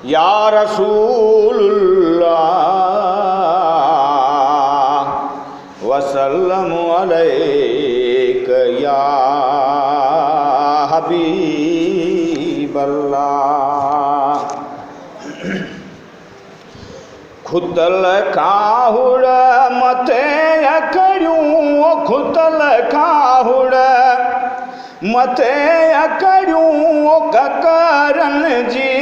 या रसूलुल्लाह वसल्लमु अलैक या हबीबल्लाह। खुतल काहुड़ मथे अकड़ियूं, खुतल काहुड़ मथे अकड़ियूं, ककरन जी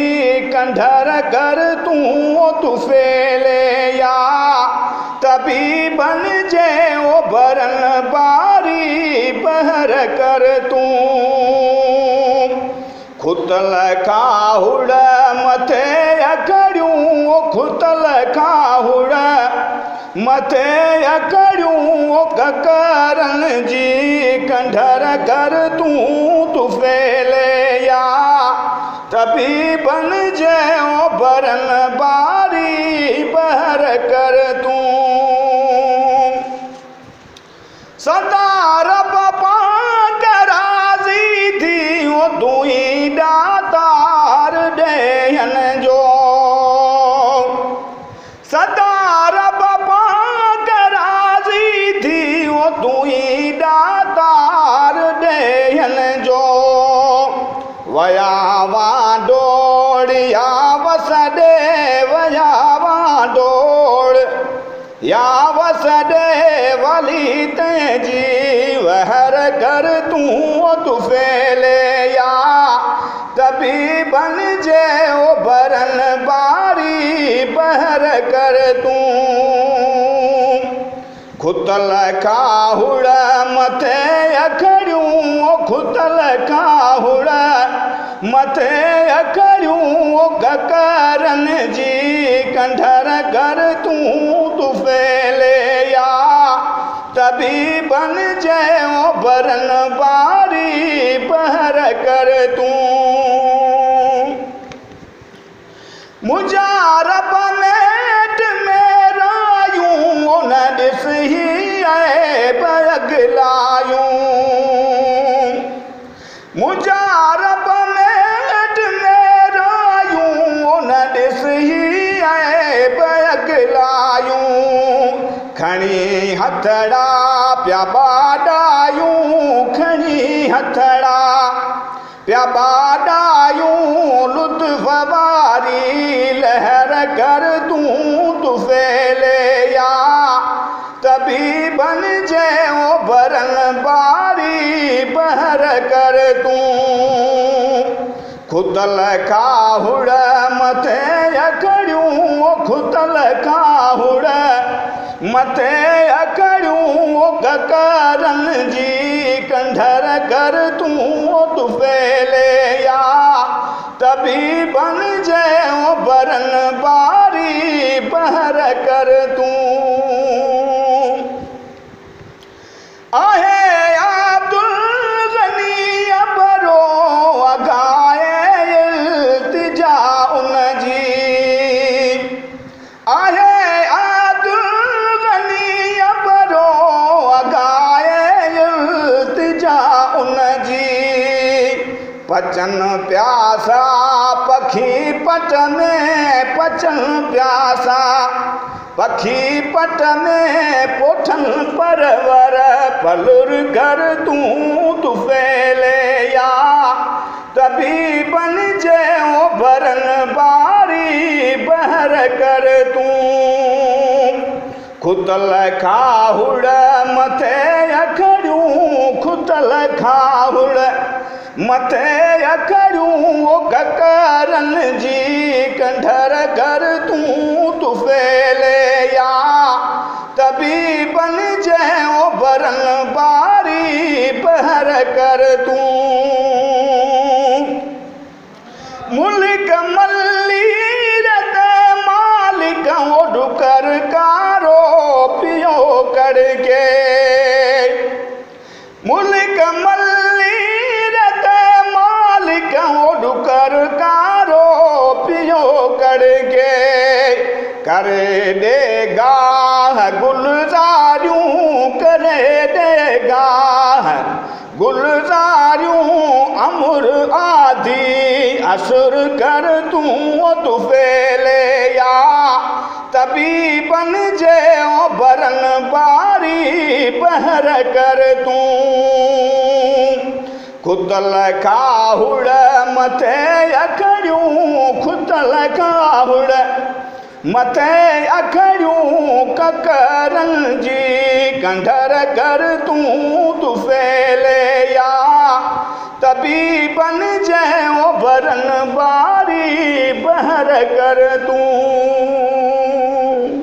कंढर कर तू फेले या तबीबन जे ओ भरन बारी बहर कर तू। खुतल काहुड़ मथे अकड़ियूं, खुतल काहुड़ मथे अकड़ियूं, ककरन जी कंढर कर तू फेले या तबीबन जे ओ भरन बारी बहर कर तू। सदा रब पाक राज़ी थी तू ही दातार ॾेयन जो। सदा रब पाक राज़ी थी तू ही दातार ॾेयन जो। वया वा डोड़ या वसडे, वया वा डोड़ या वसडे वली तेजी वहर कर तू फेले या तबीबन जे ओ भरन बारी बहर कर तू। खुतल काहुड़ मथे अकड़ियूं, खुतल काहुड़ मथे अकड़ियूं, ककरन जी कंढर कर तू फेले या तबीबन जे ओ भरन बारी बहर कर तू। मुजारब मेट मेरायूं न ॾिस ही ऐब अगलायूं। मुजारब मेट मेरायूं न ॾिस ही ऐब अगलायूं। खणी हथड़ा प्या बाडायूं, खणी हथड़ा प्या बाडायूं, लुत्फ वारी लहर कर तू फेले या तबीबन जे ओ भरन बारी बहर कर तू। खुतल काहुड़ मथे अकड़ियूं, खुतल काहुड़ मथे अकड़ियूं, ककरन जी कंढर कर तू फेले या तबीबन जे ओ भरन बारी बहर कर तू। आहे अब्दुल गनी अबरो अगाए इल्तिजा उन जी। आहे अब्दुल गनी अबरो अगाए इल्तिजा उन जी। पचन प्यासा पखी पट में, पचन प्यासा पखी पट में, पोठन परवर पलुर कर तू फेले या तबीबन जे ओ भरन बारी बहर कर तू। खुतल काहुड़ मथे अकड़ियूं, खुतल काहुड़ मथे अकड़ियूं, ककरन जी कंढर कर तू फेले या तबीबन जे ओ भरन बारी बहर कर तू। मुल्क मल्लीर ते मालिक ओडुकर कारो पियो करके। मुल्क मल्लीर ते मालिक ओडुकर कारो पियो करके। करे देगा गुलजारियूं, करे देगा गुलजारियूं, गुजारियूं अमुर आधी असुर कर तूं तू फेले या तबीबन जे बरन बारी पहर कर तूं खुदल खाहुड़ मथे अखड़ियूं खुदल खाहुड़ मथे अखड़ियूं ककरन जी कंधर कर तूं फेले या तबीबन जे बरन बारी बहर कर तूं